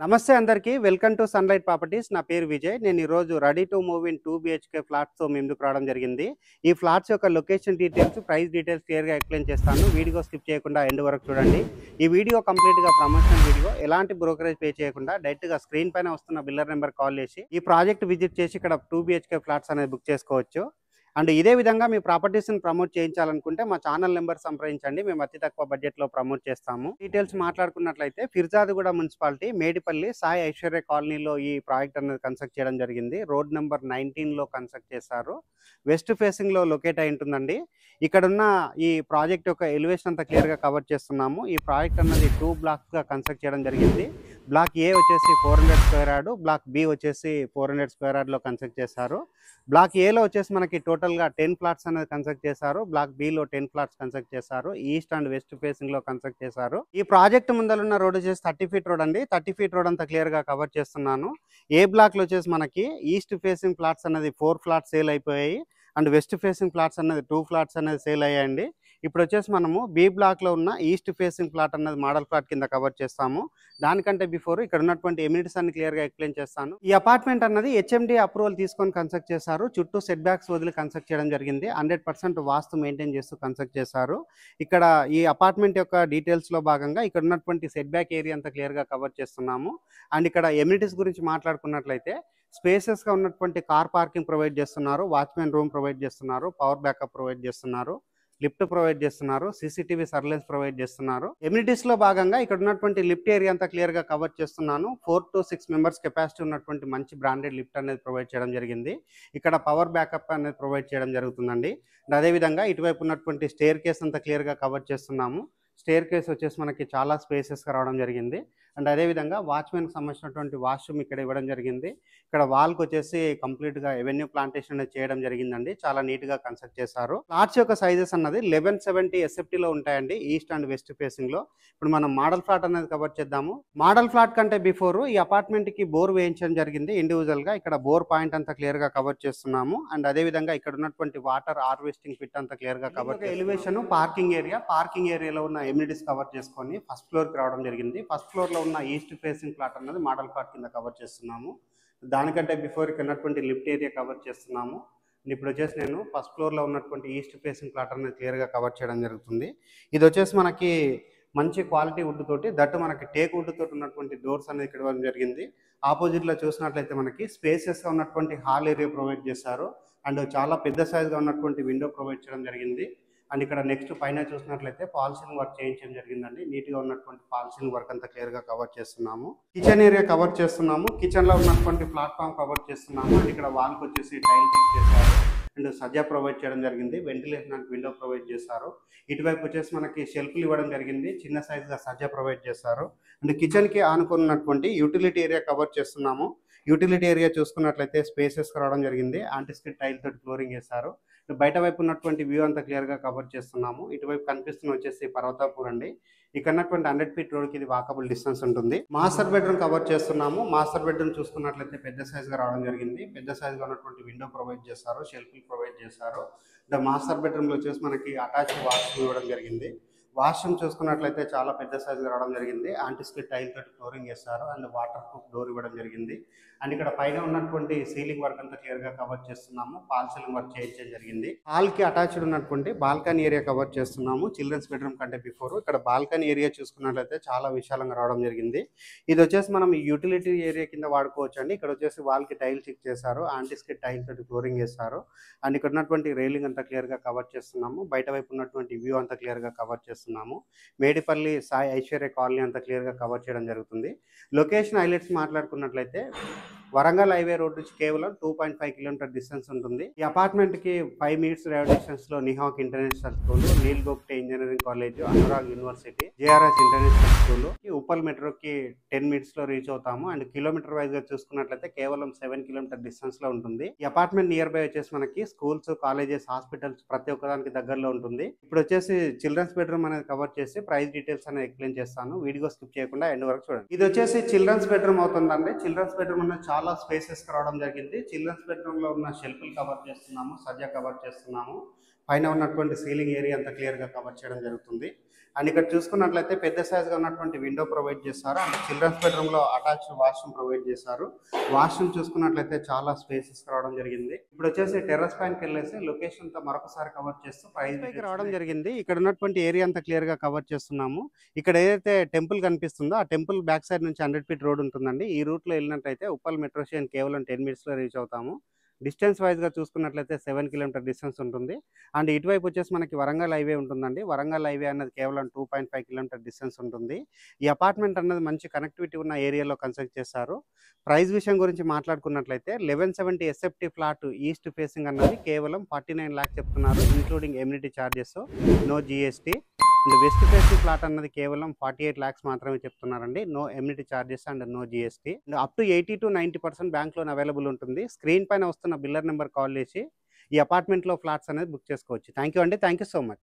నమస్తే అందరికీ welcome to sunlight properties. నా పేరు విజయ్. నేను ఈరోజు ready to move in 2 BHK ఫ్లాట్స్‌తో మీ ముందుకు రావడం జరిగింది. ఈ ఫ్లాట్స్ యొక్క లొకేషన్ డీటెయిల్స్, ప్రైస్ డీటెయిల్స్ క్లియర్‌గా ఎక్స్‌ప్లెయిన్ చేస్తాను. వీడియో స్కిప్ చేయకుండా ఎండ్ వరకు చూడండి. ఈ వీడియో కంప్లీట్‌గా ప్రమోషనల్ వీడియో. ఎలాంటి బ్రోకరేజ్ పే చేయకుండా డైరెక్ట్‌గా స్క్రీన్ పైన వస్తున్న బిల్డర్ నెంబర్ కాల్ చేసి ఈ ప్రాజెక్ట్ విజిట్ చేసి ఇక్కడ 2 బీహెచ్‌కే ఫ్లాట్స్ అనేది బుక్ చేసుకోవచ్చు. అండ్ ఇదే విధంగా మీ ప్రాపర్టీస్‌ని ప్రమోట్ చేయించాలనుకుంటే మా ఛానల్ నెంబర్ సంప్రదించండి. మేము అతి తక్కువ బడ్జెట్‌లో ప్రమోట్ చేస్తాము. డీటెయిల్స్ మాట్లాడుకున్నట్లయితే ఫిర్జాదిగూడ మున్సిపాలిటీ మేడిపల్లి సాయి ఐశ్వర్య కాలనీలో ఈ ప్రాజెక్ట్ అనేది కన్స్ట్రక్ట్ చేయడం జరిగింది. రోడ్ నెంబర్ 19లో కన్స్ట్రక్ట్ చేశారు. వెస్ట్ ఫేసింగ్లో లొకేట్ అయి ఉంటుందండి. ఇక్కడున్న ఈ ప్రాజెక్ట్ యొక్క ఎలివేషన్ అంతా క్లియర్‌గా కవర్ చేస్తున్నాము. ఈ ప్రాజెక్ట్ అన్నది 2 బ్లాక్స్‌గా కన్స్ట్రక్ట్ చేయడం జరిగింది. బ్లాక్ ఏ వచ్చేసి 400 స్క్వేర్ యార్డ్, బ్లాక్ బి వచ్చేసి 400 స్క్వేర్ యార్డ్‌లో కన్స్ట్రక్ట్ చేశారు. బ్లాక్ ఏలో వచ్చేసి మనకి టోటల్‌గా 10 ఫ్లాట్స్ అనేది కన్స్ట్రక్ట్ చేశారు. బ్లాక్ బిలో 10 ఫ్లాట్స్ కన్స్ట్రక్ట్ చేశారు. ఈస్ట్ అండ్ వెస్ట్ ఫేసింగ్‌లో కన్స్ట్రక్ట్ చేశారు. ఈ ప్రాజెక్ట్ ముందలున్న రోడ్ వచ్చేసి 30 ఫీట్ రోడ్ అండి. 30 ఫీట్ రోడ్ అంతా క్లియర్‌గా కవర్ చేస్తున్నాను. ఏ బ్లాక్‌లో వచ్చేసి మనకి ఈస్ట్ ఫేసింగ్ ఫ్లాట్స్ అనేది 4 ఫ్లాట్స్ సేల్ అయిపోయాయి. అండ్ వెస్ట్ ఫేసింగ్ ఫ్లాట్స్ అనేది 2 ఫ్లాట్స్ అనేది సేల్ అయ్యాయండి. ఇప్పుడు వచ్చేసి మనము బి బ్లాక్‌లో ఉన్న ఈస్ట్ ఫేసింగ్ ఫ్లాట్ అన్నది మోడల్ ఫ్లాట్ కింద కవర్ చేస్తాము. దానికంటే బిఫోర్ ఇక్కడ ఉన్నటువంటి ఎమ్యూనిటీస్ అన్ని క్లియర్‌గా ఎక్స్‌ప్లెయిన్ చేస్తాను. ఈ అపార్ట్మెంట్ అన్నది హెచ్ఎండీ అప్రూవల్ తీసుకొని కన్స్ట్రక్ట్ చేశారు. చుట్టూ సెట్ బ్యాక్స్ వదిలి కన్స్ట్రక్ట్ చేయడం జరిగింది. 100% వాస్తు మెయింటైన్ చేస్తూ కన్స్ట్రక్ట్ చేశారు. ఇక్కడ ఈ అపార్ట్మెంట్ యొక్క డీటెయిల్స్‌లో భాగంగా ఇక్కడ ఉన్నటువంటి సెట్ బ్యాక్ ఏరియా అంతా క్లియర్‌గా కవర్ చేస్తున్నాము. అండ్ ఇక్కడ ఎమ్యూనిటీస్ గురించి మాట్లాడుకున్నట్లయితే స్పేసెస్‌గా ఉన్నటువంటి కార్ పార్కింగ్ ప్రొవైడ్ చేస్తున్నారు. వాచ్‌మెన్ రూమ్ ప్రొవైడ్ చేస్తున్నారు. పవర్ బ్యాకప్ ప్రొవైడ్ చేస్తున్నారు. లిఫ్ట్ ప్రొవైడ్ చేస్తున్నారు. సీసీటీవీ సర్వేలెన్స్ ప్రొవైడ్ చేస్తున్నారు. ఎమ్యూనిటీస్‌లో భాగంగా ఇక్కడ ఉన్నటువంటి లిఫ్ట్ ఏరియా అంతా క్లియర్‌గా కవర్ చేస్తున్నాను. 4 to 6 మెంబర్స్ కెపాసిటీ ఉన్నటువంటి మంచి బ్రాండెడ్ లిఫ్ట్ అనేది ప్రొవైడ్ చేయడం జరిగింది. ఇక్కడ పవర్ బ్యాకప్ అనేది ప్రొవైడ్ చేయడం జరుగుతుందండి. అండ్ అదేవిధంగా ఇటువైపు ఉన్నటువంటి స్టేర్ కేస్ అంతా క్లియర్‌గా కవర్ చేస్తున్నాము. స్టేర్ కేస్ వచ్చేసి మనకి చాలా స్పేసెస్‌గా రావడం జరిగింది. అండ్ అదేవిధంగా వాచ్‌మెన్‌కి సంబంధించినటువంటి వాష్‌రూమ్ ఇక్కడ ఇవ్వడం జరిగింది. ఇక్కడ వాల్‌కి వచ్చేసి కంప్లీట్‌గా ఎవెన్యూ ప్లాంటేషన్ అనేది చేయడం జరిగిందండి. చాలా నీట్‌గా కన్స్ట్రక్ట్ చేశారు. ఫ్లాట్స్ యొక్క సైజెస్ అన్నది 1170 ఎస్ఎఫ్టీలో ఉంటాయండి. ఈస్ట్ అండ్ వెస్ట్ ఫేసింగ్‌లో. ఇప్పుడు మనం మోడల్ ఫ్లాట్ అనేది కవర్ చేద్దాము. మోడల్ ఫ్లాట్ కంటే బిఫోర్ ఈ అపార్ట్మెంట్‌కి బోర్ వేయించడం జరిగింది ఇండివిజువల్‌గా. ఇక్కడ బోర్ పాయింట్ అంతా క్లియర్‌గా కవర్ చేస్తున్నాము. అండ్ అదేవిధంగా ఇక్కడ ఉన్నటువంటి వాటర్ హార్వెస్టింగ్ పిట్ అంతా క్లియర్‌గా కవర్ చేస్తున్నాము. ఎలివేషన్ పార్కింగ్ ఏరియాలో ఉన్న ఎమ్యూనిటీస్ కవర్ చేసుకొని ఫస్ట్ ఫ్లోర్‌కి రావడం జరిగింది. ఫస్ట్ ఫ్లోర్‌లో ఉన్న ఈస్ట్ ఫేసింగ్ ఫ్లాట్ అన్నది మోడల్ ఫ్లాట్ కింద కవర్ చేస్తున్నాము. దానికంటే బిఫోర్ ఇక్కడ ఉన్నటువంటి లిఫ్ట్ ఏరియా కవర్ చేస్తున్నాము. ఇప్పుడు వచ్చేసి నేను ఫస్ట్ ఫ్లోర్‌లో ఉన్నటువంటి ఈస్ట్ ఫేసింగ్ ఫ్లాట్ అనేది క్లియర్‌గా కవర్ చేయడం జరుగుతుంది. ఇది వచ్చేసి మనకి మంచి క్వాలిటీ వుడ్ తోటి దట్టు మనకి టేక్ వుడ్ తోటి ఉన్నటువంటి డోర్స్ అనేది ఇక్కడ ఇవ్వడం జరిగింది. ఆపోజిట్లో చూసినట్లయితే మనకి స్పేసెస్‌గా ఉన్నటువంటి హాల్ ఏరియా ప్రొవైడ్ చేశారు. అండ్ చాలా పెద్ద సైజ్‌గా ఉన్నటువంటి విండో ప్రొవైడ్ చేయడం జరిగింది. అండ్ ఇక్కడ నెక్స్ట్ పైన చూసినట్లయితే ఫాల్ సీలింగ్ వర్క్ చేయించడం జరిగిందండి. నీట్‌గా ఉన్నటువంటి ఫాల్ సీలింగ్ వర్క్ అంతా క్లియర్‌గా కవర్ చేస్తున్నాము. కిచెన్ ఏరియా కవర్ చేస్తున్నాము. కిచెన్‌లో ఉన్నటువంటి ప్లాట్‌ఫామ్ కవర్ చేస్తున్నాము. అండ్ ఇక్కడ వాల్‌కి వచ్చేసి టైల్ ఫిక్స్ చేశారు. అండ్ సజ్జా ప్రొవైడ్ చేయడం జరిగింది. వెంటిలేషన్ అండ్ విండో ప్రొవైడ్ చేశారు. ఇటువైపు వచ్చేసి మనకి షెల్ఫ్లు ఇవ్వడం జరిగింది. చిన్న సైజ్‌గా సజ్జా ప్రొవైడ్ చేశారు. అండ్ కిచెన్‌కి ఆనుకున్నటువంటి యూటిలిటీ ఏరియా కవర్ చేస్తున్నాము. యూటిలిటీ ఏరియా చూసుకున్నట్లయితే స్పేసెస్‌గా రావడం జరిగింది. యాంటిస్కిడ్ టైల్ తోటి ఫ్లోరింగ్ చేశారు. బయట వైపు ఉన్నటువంటి వ్యూ అంతా క్లియర్‌గా కవర్ చేస్తున్నాము. ఇటువైపు కనిపిస్తున్న వచ్చేసి పర్వతాపూర్ అండి. ఇక్కడ ఉన్నటువంటి 100 ఫీట్ రోడ్‌కి ఇది వాకబుల్ డిస్టెన్స్ ఉంటుంది. మాస్టర్ బెడ్రూమ్ కవర్ చేస్తున్నాము. మాస్టర్ బెడ్రూమ్ చూసుకున్నట్లయితే పెద్ద సైజ్‌గా రావడం జరిగింది. పెద్ద సైజ్‌గా ఉన్నటువంటి విండో ప్రొవైడ్ చేశారు. షెల్ఫ్లు ప్రొవైడ్ చేశారు. మాస్టర్ బెడ్రూమ్‌లో వచ్చేసి మనకి అటాచ్డ్ వాష్రూమ్ ఇవ్వడం జరిగింది. వాష్రూమ్ చూసుకున్నట్లయితే చాలా పెద్ద సైజుగా రావడం జరిగింది. యాంటిస్కిడ్ టైల్ తోటి ఫ్లోరింగ్ చేస్తారు. అండ్ వాటర్ ప్రూఫ్ డోర్ ఇవ్వడం జరిగింది. అండ్ ఇక్కడ పైన ఉన్నటువంటి సీలింగ్ వర్క్ అంతా క్లియర్‌గా కవర్ చేస్తున్నాము. ఫాల్ సీలింగ్ వర్క్ చేయించడం జరిగింది. హాల్‌కి అటాచ్డ్ ఉన్నటువంటి బాల్కనీ ఏరియా కవర్ చేస్తున్నాము. చిల్డ్రన్స్ బెడ్రూమ్ కంటే బిఫోర్ ఇక్కడ బాల్కనీ ఏరియా చూసుకున్నట్లయితే చాలా విశాలంగా రావడం జరిగింది. ఇది వచ్చేసి మనం యూటిలిటీ ఏరియా కింద వాడుకోవచ్చు అండి. ఇక్కడ వచ్చేసి వాల్‌కి టైల్ స్టిక్ చేశారు. యాంటిస్కిడ్ టైల్ తోటి ఫ్లోరింగ్ చేశారు. అండ్ ఇక్కడ ఉన్నటువంటి రైలింగ్ అంతా క్లియర్‌గా కవర్ చేస్తున్నాము. బయట వైపు ఉన్నటువంటి వ్యూ అంతా క్లియర్‌గా కవర్ చేస్తున్నాము. మేడిపల్లి సాయి ఐశ్వర్య కాలనీ అంతా క్లియర్‌గా కవర్ చేయడం జరుగుతుంది. లొకేషన్ హైలైట్స్ మాట్లాడుకున్నట్లయితే వరంగల్ హైవే రోడ్ నుంచి కేవలం 2.5 కిలోమీటర్ డిస్టెన్స్ ఉంటుంది. ఈ అపార్ట్మెంట్‌కి 5 మినిట్స్ డ్రైవ్ డిస్టెన్స్‌లో నిహాక్ international school, Neil Gogte engineering college, Anurag university, JRS international school, Uppal మెట్రోకి 10 మినిట్స్‌లో రీచ్ అవుతాము. అండ్ కిలోమీటర్ వైజ్‌గా చూసుకున్నట్లయితే కేవలం 7 కిలోమీటర్ డిస్టెన్స్‌లో ఉంటుంది. ఈ అపార్ట్మెంట్ నియర్ బై వచ్చేసి మనకి స్కూల్స్, కాలేజెస్, హాస్పిటల్స్ ప్రతి ఒక్కదానికి దగ్గరలో ఉంటుంది. ఇప్పుడు వచ్చేసి చిల్డ్రన్స్ బెడ్రూమ్ అనేది కవర్ చేసి ప్రైస్ డీటెయిల్స్ అనేది ఎక్స్‌ప్లెయిన్ చేస్తాను. వీడియో స్కిప్ చేయకుండా ఎండ్ వరకు చూడండి. ఇది వచ్చేసి చిల్డ్రన్స్ బెడ్రూమ్ అవుతుందండి. చిల్డ్రన్స్ బెడ్రూమ్ అనేది చాలా స్పేసెస్ రావడం జరిగింది. చిల్డ్రన్స్ బెడ్రూమ్ లో ఉన్న షెల్ఫ్లు కవర్ చేస్తున్నాము. సజ్జా కవర్ చేస్తున్నాము. పైన ఉన్నటువంటి సీలింగ్ ఏరియా అంతా క్లియర్ గా కవర్ చేయడం జరుగుతుంది. అండ్ ఇక్కడ చూసుకున్నట్లయితే పెద్ద సైజ్గా ఉన్నటువంటి విండో ప్రొవైడ్ చేస్తారు. అండ్ చిల్డ్రన్స్ బెడ్రూమ్లో అటాచ్డ్ వాష్రూమ్ ప్రొవైడ్ చేశారు. వాష్రూమ్ చూసుకున్నట్లయితే చాలా స్పేసెస్ రావడం జరిగింది. ఇప్పుడు వచ్చేసి టెర్రస్ పైనకి వెళ్ళేసి లొకేషన్ తో మరొకసారి కవర్ చేస్తూ ప్రైస్ పైకి రావడం జరిగింది. ఇక్కడ ఉన్నటువంటి ఏరియా అంతా క్లియర్ గా కవర్ చేస్తున్నాము. ఇక్కడ ఏదైతే టెంపుల్ కనిపిస్తుందో ఆ టెంపుల్ బ్యాక్ సైడ్ నుంచి 100 ఫీట్ రోడ్ ఉంటుందండి. ఈ రూట్ లో వెళ్ళినట్లయితే ఉప్పల్ మెట్రో స్టేషన్ కేవలం 10 మినిట్స్ లో రీచ్ అవుతాము. డిస్టెన్స్ వైజ్గా చూసుకున్నట్లయితే 7 కిలోమీటర్ డిస్టెన్స్ ఉంటుంది. అండ్ ఇటువైపు వచ్చేసి మనకి వరంగల్ హైవే ఉంటుందండి. వరంగల్ హైవే అన్నది కేవలం 2.5 కిలోమీటర్ డిస్టెన్స్ ఉంటుంది. ఈ అపార్ట్మెంట్ అన్నది మంచి కనెక్టివిటీ ఉన్న ఏరియాలో కన్స్ట్రక్ట్ చేస్తారు. ప్రైస్ విషయం గురించి మాట్లాడుకున్నట్లయితే 1170 ఎస్ఎఫ్టీ ఫ్లాట్ ఈస్ట్ ఫేసింగ్ అన్నది కేవలం 49 లాక్స్ చెప్తున్నారు, including amenity charges, no GST. And west facing flat అన్నది కేవలం 48 లాక్స్ మాత్రమే చెప్తున్నారండి, no amenity charges and no GST. And up to 80 to 90% bank loan available ఉంటుంది. స్క్రీన్ పైన వస్తున్న బిల్లర్ నెంబర్ కాల్ చేసి ఈ అపార్ట్మెంట్లో ఫ్లాట్స్ అనేది బుక్ చేసుకోవచ్చు. థ్యాంక్ యూ అండి, థ్యాంక్ యూ సో మచ్.